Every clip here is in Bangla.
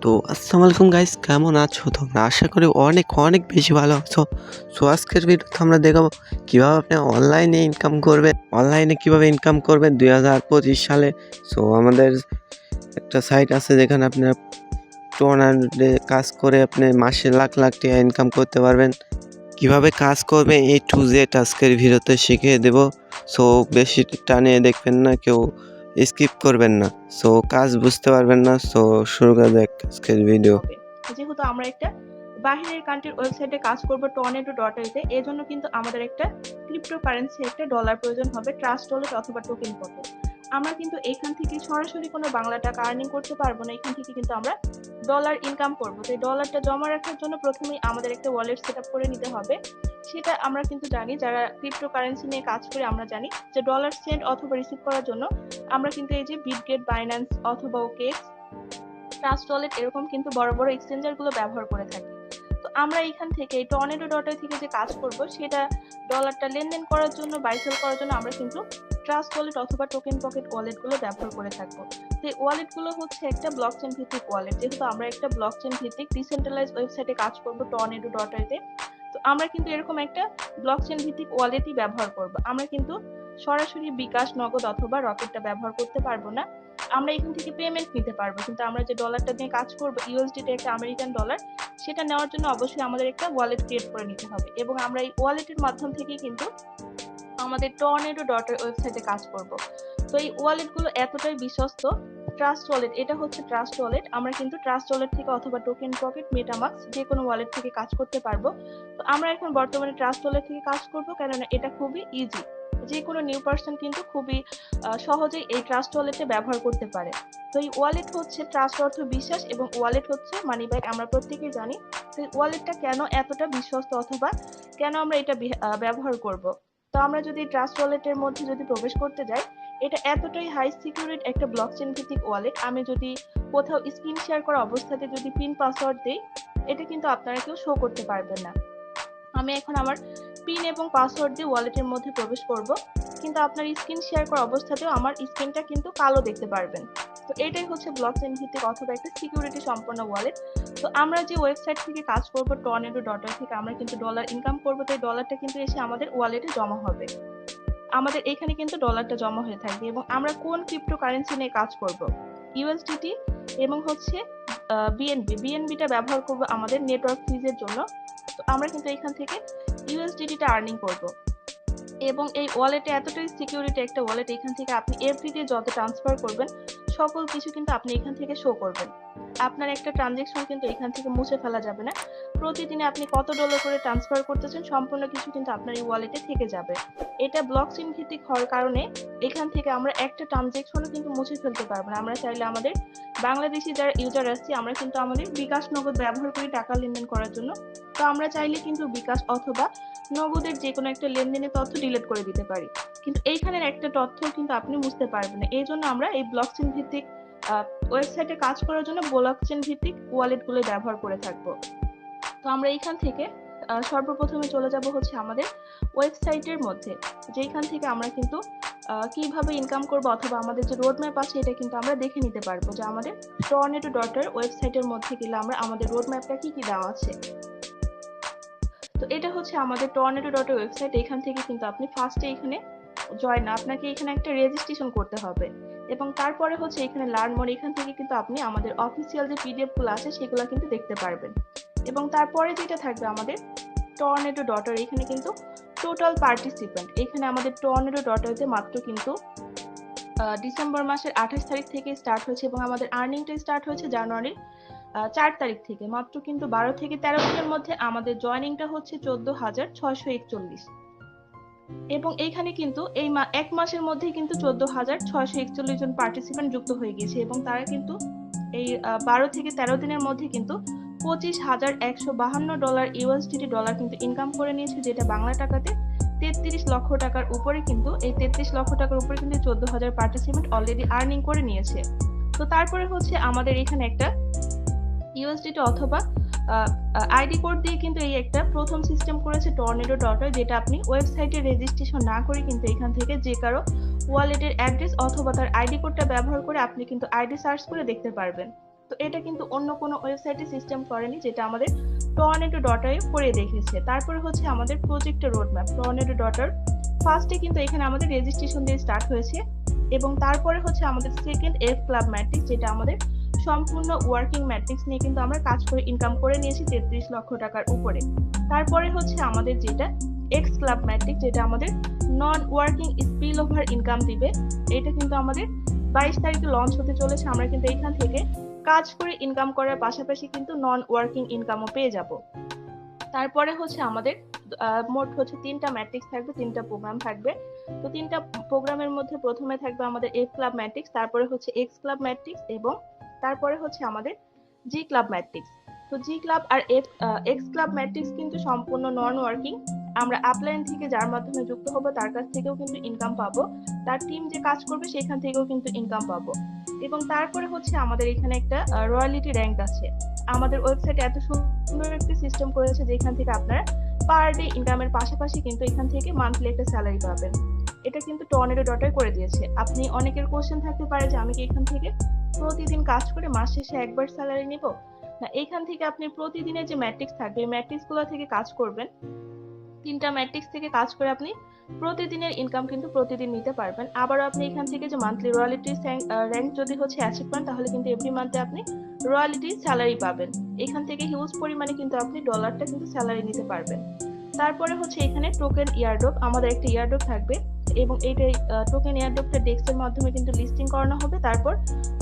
তো আসসালামু আলাইকুম গাইস, কেমন আছো তোমরা? আশা করি অনেক অনেক বেশি ভালো আছো। সো আজকের ভিডিওতে আমরা দেখাবো কিভাবে আপনি অনলাইনে কিভাবে ইনকাম করবেন 2025 সালে। সো আমাদের একটা সাইট আছে যেখানে আপনার টুর্নামেন্টে কাজ করে আপনি মাসে লাখ লাখ টাকা ইনকাম করতে পারবেন। কিভাবে কাজ করবে A to Z আজকের ভিডিওতে শিখিয়ে দেব। সো বেশি টানিয়ে দেখবেন না, কেউ স্কিপ করবেন না, সো কাজ বুঝতে পারবেন না। সো শুরু করা যাক আজকের ভিডিও। যেহেতু আমরা একটা বাহিরের কান্ট্রির ওয়েবসাইটে কাজ করব tornado.তে, এজন্য কিন্তু আমাদের একটা ক্রিপ্টোকারেন্সি একটা ডলার প্রয়োজন হবে, ট্রাস্ট ওয়ালেট অথবা টোকেন পকেট। আমরা কিন্তু এখান থেকে সরাসরি কোনো বাংলা টাকা আর্নিং করতে পারবো না, এখান থেকে কিন্তু আমরা ডলার ইনকাম করবো। তো এই ডলারটা জমা রাখার জন্য প্রথমেই আমাদের একটা ওয়ালেট সেট আপ করে নিতে হবে। সেটা আমরা কিন্তু জানি, যারা ক্রিপ্টোকারেন্সি নিয়ে কাজ করে আমরা জানি যে ডলার সেন্ড অথবা রিসিভ করার জন্য আমরা কিন্তু এই যে বিটগেট, বাইন্যান্স অথবা OKX, ট্রাস্ট ওয়ালেট এরকম কিন্তু বড় বড় এক্সচেঞ্জার গুলো ব্যবহার করে থাকি। তো আমরা এখান থেকে এই tornado.io থেকে যে কাজ করব সেটা ডলারটা লেনদেন করার জন্য, বাই সেল করার জন্য আমরা কিন্তু ট্রাস্ট ওয়ালেট অথবা টোকেন পকেট ওয়ালেট গুলো ব্যবহার করে থাকবো। তো এই ওয়ালেট গুলো হচ্ছে একটা ব্লকচেন ভিত্তিক ওয়ালেট। যেহেতু আমরা একটা ব্লকচেন ভিত্তিক ডিসেন্ট্রালাইজড ওয়েবসাইটে কাজ করব tornado.io, তো আমরা কিন্তু এরকম একটা ব্লকচেন ভিত্তিক ওয়ালেটই ব্যবহার করব। আমরা কিন্তু সরাসরি বিকাশ, নগদ অথবা রকেটটা ব্যবহার করতে পারবো না। আমরা এখান থেকে পেমেন্ট নিতে পারবো, কিন্তু আমরা যে ডলারটা নিয়ে কাজ করব USDT, একটা আমেরিকান ডলার, সেটা নেওয়ার জন্য অবশ্যই আমাদের একটা ওয়ালেট ক্রিয়েট করে নিতে হবে। এবং আমরা এই ওয়ালেটের মাধ্যম থেকে কিন্তু আমাদের tornado.io ওয়েবসাইটে কাজ করব। তো এই ওয়ালেট গুলো এতটাই বিশ্বস্ত। ট্রাস্ট ওয়ালেট, এটা হচ্ছে ট্রাস্ট ওয়ালেট। আমরা কিন্তু ট্রাস্ট ওয়ালেট থেকে অথবা টোকেন পকেট, মেটামাস্ক যে কোনো ওয়ালেট থেকে কাজ করতে পারবো। তো আমরা এখন বর্তমানে ট্রাস্ট ওয়ালেট থেকে কাজ করব, কেননা এটা খুবই ইজি। যে কোনো নিউ পার্সন কিন্তু খুবই সহজেই এই ট্রাস্ট ওয়ালেটে ব্যবহার করতে পারে। তো এই ওয়ালেট হচ্ছে, ট্রাস্ট অর্থ বিশ্বাস এবং ওয়ালেট হচ্ছে মানি ব্যাগ, আমরা প্রত্যেকেই জানি। তো এই ওয়ালেটটা কেন এতটা বিশ্বস্ত অথবা কেন আমরা এটা ব্যবহার করব? তো আমরা যদি ট্রাস্ট ওয়ালেটের মধ্যে যদি প্রবেশ করতে যাই, এটা এতটাই হাই সিকিউরিটি একটা ব্লকচেন ভিত্তিক ওয়ালেট। আমি যদি কোথাও স্ক্রিন শেয়ার করা অবস্থাতে যদি পিন পাসওয়ার্ড দেই, এটা কিন্তু আপনারা কেউ শো করতে পারবেন না। আমি এখন আমার পিন এবং পাসওয়ার্ড দিয়ে ওয়ালেটের মধ্যে প্রবেশ করব, কিন্তু আপনার স্ক্রিন শেয়ার করা অবস্থাতেও আমার স্ক্রিনটা কিন্তু কালো দেখতে পারবেন। তো এটাই হচ্ছে ব্লকচেন ভিত্তিক অথবা একটা সিকিউরিটি সম্পন্ন ওয়ালেট। তো আমরা যে ওয়েবসাইট থেকে কাজ করব tornado.io থেকে আমরা কিন্তু ডলার ইনকাম করব, তো এই ডলারটা কিন্তু এসে আমাদের ওয়ালেটে জমা হবে। আমাদের এখানে কিন্তু ডলারটা জমা হয়ে থাকবে। এবং আমরা কোন ক্রিপ্টোকারেন্সি নিয়ে কাজ করব? USDT এবং হচ্ছে বিএনবিটা ব্যবহার করব আমাদের নেটওয়ার্ক ফিজের জন্য। তো আমরা কিন্তু এখান থেকে USDT-টা আর্নিং করব। এবং এই ওয়ালেটে এতটাই সিকিউরিটি একটা ওয়ালেট, এখান থেকে আপনি এভরিডে যত ট্রান্সফার করবেন সকল কিছু কিন্তু আপনি এখান থেকে শো করবেন। আপনার একটা ট্রানজেকশন কিন্তু এখান থেকে মুছে ফেলা যাবে না। প্রতিদিনে আপনি কত ডলার করে ট্রান্সফার করতেছেন সম্পূর্ণ কিছু কিন্তু আপনার এই ওয়ালেটে থেকে যাবে। এটা ব্লকচেন ভিত্তিক হওয়ার কারণে এখান থেকে আমরা একটা ট্রানজেকশনও কিন্তু মুছে ফেলতে পারবো না। আমরা চাইলে আমাদের বাংলাদেশি যারা ইউজার আসছে, আমরা কিন্তু আমাদের বিকাশ, নগদ ব্যবহার করি টাকা লেনদেন করার জন্য। তো আমরা চাইলে কিন্তু বিকাশ অথবা নগদের যে কোনো একটা লেনদেনের তথ্য ডিলিট করে দিতে পারি, কিন্তু এইখানের একটা তথ্য কিন্তু আপনি বুঝতে পারবেন না। এই জন্য আমরা এই ব্লকচেন ভিত্তিক ওয়েবসাইটে কাজ করার জন্য ব্লকচেন ভিত্তিক ওয়ালেট গুলো ব্যবহার করে থাকবো। তো আমরা এইখান থেকে সর্বপ্রথমে চলে যাব হচ্ছে আমাদের ওয়েবসাইটের মধ্যে, যেখান থেকে আমরা কিন্তু কিভাবে ইনকাম করব অথবা আমাদের যে রোড ম্যাপ আছে এটা কিন্তু আমরা দেখে নিতে পারবো, যে আমাদের tornado.io ওয়েবসাইটের মধ্যে গেলে আমরা আমাদের রোড ম্যাপটা কি কি দেওয়া আছে। তো এটা হচ্ছে আমাদের tornado.io ওয়েবসাইট। এখান থেকে কিন্তু আপনি ফার্স্টে এখানে আপনাকে এখানে একটা রেজিস্ট্রেশন করতে হবে, এবং তারপরে হচ্ছে এখানে লার্ন মোর, এখান থেকে কিন্তু আপনি আমাদের অফিসিয়াল যে পিডিএফ গুলো আছে সেগুলো কিন্তু দেখতে পারবেন। এবং তারপরে যেটা থাকবে আমাদের tornado.io, এখানে কিন্তু টোটাল পার্টিসিপেন্ট, এখানে আমাদের tornado.io তে মাত্র কিন্তু ডিসেম্বর মাসের 28 তারিখ থেকে স্টার্ট হয়েছে এবং আমাদের আর্নিংটা স্টার্ট হয়েছে জানুয়ারির 4 তারিখ থেকে। মাত্র কিন্তু 12 থেকে 13 দিনের মধ্যে আমাদের জয়েনিংটা হচ্ছে 14,641, এবং এইখানে কিন্তু এই এক মাসের মধ্যেই কিন্তু 14,641 জন পার্টিসিপেন্ট যুক্ত হয়ে গিয়েছে, এবং তারা কিন্তু এই 12 থেকে 13 দিনের মধ্যে কিন্তু $25,152 USDT ডলার কিন্তু ইনকাম করে নিয়েছে, যেটা বাংলা টাকাতে 33 লক্ষ টাকার উপরে। কিন্তু এই 33 লক্ষ টাকার উপরে কিন্তু 14,000 পার্টিসিপেন্ট অলরেডি আর্নিং করে নিয়েছে। তো তারপরে হচ্ছে আমাদের এখানে একটা USDT অথবা আইডি কোড দিয়ে কিন্তু এই একটা প্রথম সিস্টেম করেছে tornado.io, যেটা আপনি ওয়েবসাইটে রেজিস্ট্রেশন না করে কিন্তু এখান থেকে যে কারো ওয়ালেটের অ্যাড্রেস অথবা তার আইডি কোডটা ব্যবহার করে আপনি কিন্তু আইডি সার্চ করে দেখতে পারবেন। তো এটা কিন্তু অন্য কোনো ওয়েবসাইটে সিস্টেম করেনি, যেটা আমাদের টর্নেডো ডটারে করে দেখেছে। তারপরে হচ্ছে আমাদের প্রজেক্টের রোডম্যাপ। টর্নেডো ডটার ফার্স্টে কিন্তু এখানে আমাদের রেজিস্ট্রেশন দিয়ে স্টার্ট হয়েছে, এবং তারপরে হচ্ছে আমাদের সেকেন্ড এফ ক্লাব ম্যাট্রিক্স, যেটা আমাদের সম্পূর্ণ ওয়ার্কিং ম্যাট্রিক্স নিয়ে কিন্তু আমরা কাজ করে ইনকাম করে নিয়েছি 33 লক্ষ টাকার উপরে। তারপরে হচ্ছে আমাদের যেটা এক্স ক্লাব ম্যাট্রিক্স, যেটা আমাদের নন ওয়ার্কিং স্পিল ওভার ইনকাম দিবে। এটা কিন্তু আমাদের 22 তারিখে লঞ্চ হতে চলেছে। আমরা কিন্তু এখান থেকে কাজ করে ইনকাম করার পাশাপাশি কিন্তু নন ওয়ার্কিং ইনকামও পেয়ে যাব। তারপরে হচ্ছে আমাদের মোট হচ্ছে 3টা ম্যাট্রিক্স থাকবে, 3টা প্রোগ্রাম থাকবে। তো 3টা প্রোগ্রামের মধ্যে প্রথমে থাকবে আমাদের এফ ক্লাব ম্যাট্রিক্স, তারপরে হচ্ছে এক্স ক্লাব ম্যাট্রিক্স, এবং তারপরে হচ্ছে আমাদের জি ক্লাব ম্যাট্রিক্স। তো জি ক্লাব আর এক্স ক্লাব ম্যাট্রিক্স কিন্তু সম্পূর্ণ নন ওয়ার্কিং। আমরা আপলাইন থেকে যার মাধ্যমে যুক্ত হব তার কাছ থেকেও কিন্তু ইনকাম পাবো, তার টিম যে কাজ করবে সেখান থেকেও কিন্তু ইনকাম পাবো। এবং তারপরে হচ্ছে আমাদের এখানে একটা রয়্যালিটি র্যাঙ্ক আছে। আমাদের ওয়েবসাইটে এত সুন্দর একটি সিস্টেম করেছে যেখান থেকে আপনারা পার ডে ইনকামের পাশাপাশি কিন্তু এখান থেকে মান্থলি একটা স্যালারি পাবেন। এটা কিন্তু টর্নেডো ডটার করে দিয়েছে। আপনি অনেকের কোশ্চেন থাকতে পারে যে আমি কি এখান থেকে প্রতিদিন কাজ করে মাস শেষে একবার স্যালারি নিব? না, এখান থেকে আপনি প্রতিদিনের যে ম্যাট্রিক্স থাকবে এই ম্যাট্রিক্স গুলো থেকে কাজ করবেন। 3টা ম্যাট্রিক্স থেকে কাজ করে আপনি প্রতিদিনের ইনকাম কিন্তু প্রতিদিন নিতে পারবেন। আবার আপনি এখান থেকে যে মান্থলি রয়্যালিটি র্যাঙ্ক যদি হচ্ছে অ্যাচিভ করেন তাহলে কিন্তু এভরি মান্থে আপনি রয়্যালিটি স্যালারি পাবেন। এখান থেকে হিউজ পরিমাণে কিন্তু আপনি ডলারটা কিন্তু স্যালারি নিতে পারবেন। তারপরে হচ্ছে এখানে টোকেন ইয়ারড্রপ, আমাদের একটা ইয়ারড্রপ থাকবে, এবং এইটা টোকেন ইয়ারড্রপটা ডেক্সের মাধ্যমে কিন্তু লিস্টিং করানো হবে। তারপর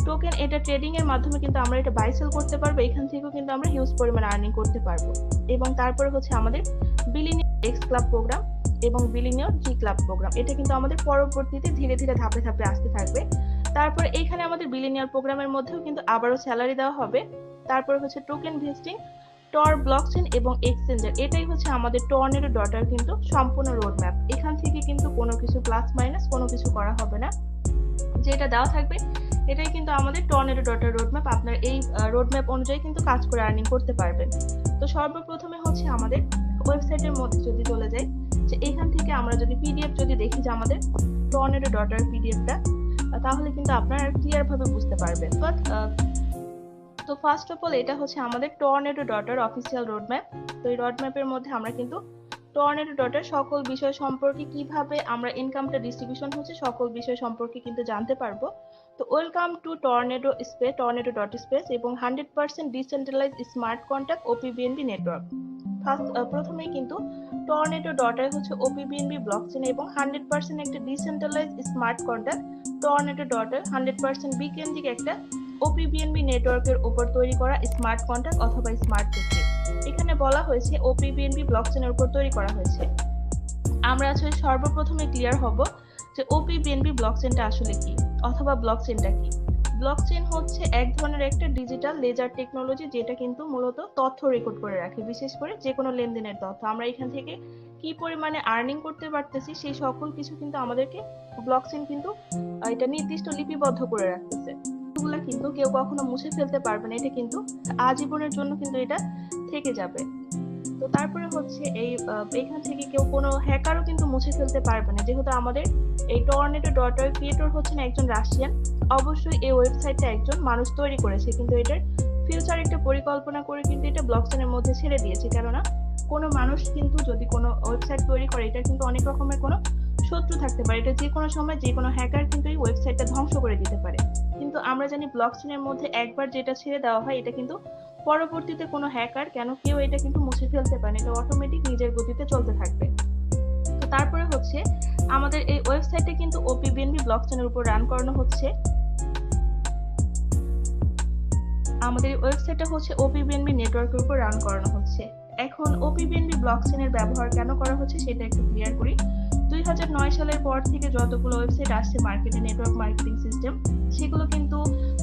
টোকেন এটা ট্রেডিং এর মাধ্যমে কিন্তু আমরা এটা বাই সেল করতে পারবো, এখান থেকেও কিন্তু আমরা হিউজ পরিমাণে আর্নিং করতে পারবো। এবং তারপরে হচ্ছে আমাদের বিলিনিয়ার এক্স ক্লাব প্রোগ্রাম এবং বিলিনিয়ার জি ক্লাব প্রোগ্রাম, এটা কিন্তু আমাদের পরবর্তীতে ধীরে ধীরে ধাপে ধাপে আসতে থাকবে। তারপর এইখানে আমাদের বিলিনিয়ার প্রোগ্রামের মধ্যেও কিন্তু আবারও স্যালারি দেওয়া হবে। তারপর হচ্ছে টোকেন ভেস্টিং, টর ব্লকচেন এবং এক্সচেঞ্জার, এটাই হচ্ছে আমাদের টর্নেডো ডটার কিন্তু সম্পূর্ণ রোডম্যাপ। এখান থেকে কিন্তু কোনো কিছু প্লাস মাইনাস কোনো কিছু করা হবে না, যেটা দেওয়া থাকবে এটাই কিন্তু আমাদের টর্নেডো ডটার রোডম্যাপ। আপনার এই রোডম্যাপ অনুযায়ী কিন্তু কাজ করে আর্নিং করতে পারবেন। তো সর্বপ্রথমে হচ্ছে আমাদের ওয়েবসাইটের মধ্যে যদি চলে যাই, যে এখান থেকে আমরা যদি পিডিএফ যদি দেখি যে আমাদের টর্নেডো ডটার পিডিএফটা, তাহলে কিন্তু আপনারা ক্লিয়ার ভাবে বুঝতে পারবেন। বাট তো ফার্স্ট অফ অল এটা হচ্ছে আমাদের টর্নেডো ডটার অফিসিয়াল রোডম্যাপ। তো এই রোডম্যাপের মধ্যে আমরা কিন্তু টর্নেডো ডটার সকল বিষয় সম্পর্কে, কিভাবে আমরা ইনকামটা ডিস্ট্রিবিউশন হচ্ছে সকল বিষয় সম্পর্কে কিন্তু জানতে পারবো। তো welcome to tornado space, tornado dot space এবং 100% ডিসেন্ট্রালাইজ স্মার্ট কন্ট্রাক্ট ওপিবিএনবি নেটওয়ার্ক। প্রথমেই কিন্তু টর্নেডো ডটার হচ্ছে ওপিবিএনবি ব্লকচেন এবং 100% একটা ডিসেন্ট্রালাইজ স্মার্ট কন্ট্রাক্ট। টর্নেডো ডটার 100% বিকেন্দ্রিক একটা ওপিবিএনবি নেটওয়ার্কের উপর তৈরি করা স্মার্ট কন্ট্রাক্ট অথবা স্মার্ট চুক্তি। এখানে বলা হয়েছে ওপিবিএনবি ব্লকচেনের উপর তৈরি করা হয়েছে। আমরা আসলে সর্বপ্রথমে ক্লিয়ার হব যে ওপিবিএনবি ব্লকচেনটা আসলে কি অথবা ব্লকচেনটা কি। ব্লকচেন হচ্ছে এক ধরনের একটা ডিজিটাল লেজার টেকনোলজি, যেটা কিন্তু মূলত তথ্য রেকর্ড করে রাখে, বিশেষ করে যে কোনো লেনদেনের তথ্য। আমরা এখান থেকে কি পরিমাণে আর্নিং করতে পারতেছি সেই সকল কিছু কিন্তু আমাদেরকে ব্লকচেন কিন্তু এটা নির্দিষ্ট লিপিবদ্ধ করে রাখতেছে। এগুলা কিন্তু কেউ কখনো মুছে ফেলতে পারবে না, এটা কিন্তু আজীবনের জন্য কিন্তু এটা থেকে যাবে। তো তারপরে হচ্ছে এইখান থেকে কেউ কোনো হ্যাকারও কিন্তু মুছে ফেলতে পারবে না, যেহেতু আমাদের এই টর্নেডো ডটার ক্রিয়েটর হচ্ছেন একজন রাশিয়ান। অবশ্যই এই ওয়েবসাইটটা একজন মানুষ তৈরি করেছে, কিন্তু এটার ফিউচার একটা পরিকল্পনা করে কিন্তু এটা ব্লকচেনের মধ্যে ছেড়ে দিয়েছে। কেননা কোনো মানুষ কিন্তু যদি কোনো ওয়েবসাইট তৈরি করে, এটা কিন্তু অনেক রকমের কোনো শত্রু থাকতে পারে, এটা যে কোনো সময় যে কোনো হ্যাকার কিন্তু এই ওয়েবসাইটটা ধ্বংস করে দিতে পারে। কিন্তু আমরা জানি ব্লকচেনের মধ্যে একবার যেটা ছেড়ে দেওয়া হয় এটা কিন্তু পরবর্তীতে কোনো হ্যাকার কেউ এটা কিন্তু মুছে ফেলতে পারে, এটা অটোমেটিক নিজের গতিতে চলতে থাকবে। তো তারপরে হচ্ছে আমাদের এই ওয়েবসাইটে কিন্তু ওপিবিএনবি ব্লকচেনের উপর রান করানো হচ্ছে। আমাদের এই ওয়েবসাইটটা হচ্ছে ওপিবিএনবি নেটওয়ার্কের উপর রান করানো হচ্ছে। এখন ওপিবিএনবি ব্লকচেনের ব্যবহার কেন করা হচ্ছে সেটা একটু ক্লিয়ার করি। 2009 সালের পর থেকে যতগুলো ওয়েবসাইট আসছে মার্কেটে, নেটওয়ার্ক মার্কেটিং সিস্টেম, সেগুলো কিন্তু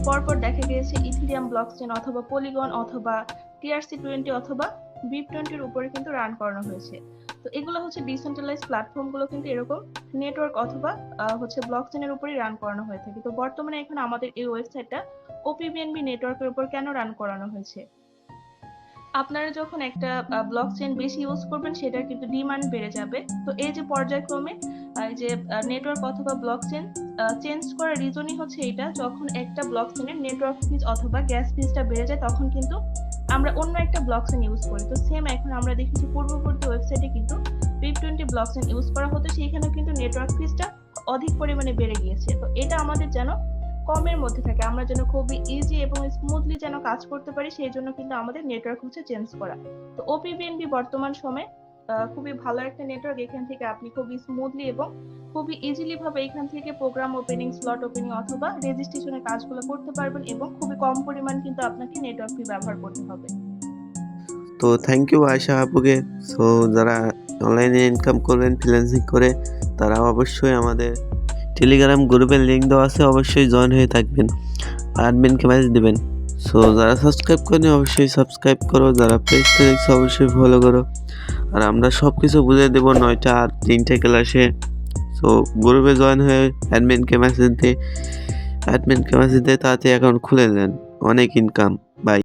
পরপর দেখা গিয়েছে ইথিরিয়াম ব্লকচেন অথবা পলিগন অথবা TRC20 অথবা BIP20 উপরে কিন্তু রান করানো হয়েছে। তো এগুলো হচ্ছে ডিসেন্ট্রালাইজ প্ল্যাটফর্মগুলো কিন্তু এরকম নেটওয়ার্ক অথবা হচ্ছে ব্লকচেনের উপরই রান করানো হয়ে থাকে। তো বর্তমানে এখন আমাদের এই ওয়েবসাইটটা ওপিবিএনবি নেটওয়ার্কের উপর কেন রান করানো হয়েছে, আপনারা যখন একটা ব্লক চেইন বেশি ইউজ করবেন সেটার কিন্তু ডিমান্ড বেড়ে যাবে। তো এই যে পর্যায়ক্রমে এই যে নেটওয়ার্ক অথবা ব্লক চেইন চেঞ্জ করার রিজনই হচ্ছে এটা, যখন একটা ব্লক চেইনের নেটওয়ার্ক ফিজ অথবা গ্যাস ফিজটা বেড়ে যায় তখন কিন্তু আমরা অন্য একটা ব্লক চেইন ইউজ করি। তো সেম এখন আমরা দেখেছি পূর্ববর্তী ওয়েবসাইটে কিন্তু VIP20 ব্লক চেইন ইউজ করা হতো, সেখানেও কিন্তু নেটওয়ার্ক ফিজটা অধিক পরিমাণে বেড়ে গিয়েছে। তো এটা আমাদের যেন কমের মধ্যে থাকে, আমরা যেন খুবই ইজি এবং স্মুথলি যেন কাজ করতে পারি, সেই জন্য কিন্তু আমাদের নেটওয়ার্ক হচ্ছে চেঞ্জ করা। তো OPBNB বর্তমান সময়ে খুবই ভালো একটা নেটওয়ার্ক। এখান থেকে আপনি খুবই স্মুথলি এবং খুবই ইজিলি ভাবে এখান থেকে প্রোগ্রাম ওপেনিং, স্লট ওপেনিং অথবা রেজিস্ট্রেশনের কাজগুলো করতে পারবেন এবং খুবই কম পরিমাণ কিন্তু আপনাকে নেটওয়ার্ক ফি ব্যবহার করতে হবে। তো থ্যাংক ইউ আয়শা আপুকে। সো যারা অনলাইনে ইনকাম করবেন ফ্রিল্যান্সিং করে তারা অবশ্যই আমাদের টেলিগ্রাম গ্রুপের লিঙ্ক দেওয়া আছে, অবশ্যই জয়েন হয়ে থাকবেন, অ্যাডমিনকে মেসেজ দেবেন। সো যারা সাবস্ক্রাইব করেনি অবশ্যই সাবস্ক্রাইব করো, যারা পেজটা দেখছো অবশ্যই ফলো করো। আর আমরা সব কিছু বুঝিয়ে দেবো 9টা আর 3টে ক্লাসে। সো গ্রুপে জয়েন হয়ে অ্যাডমিনকে মেসেজ দিয়ে তাড়াতাড়ি অ্যাকাউন্ট খুলে নেন, অনেক ইনকাম। বাই।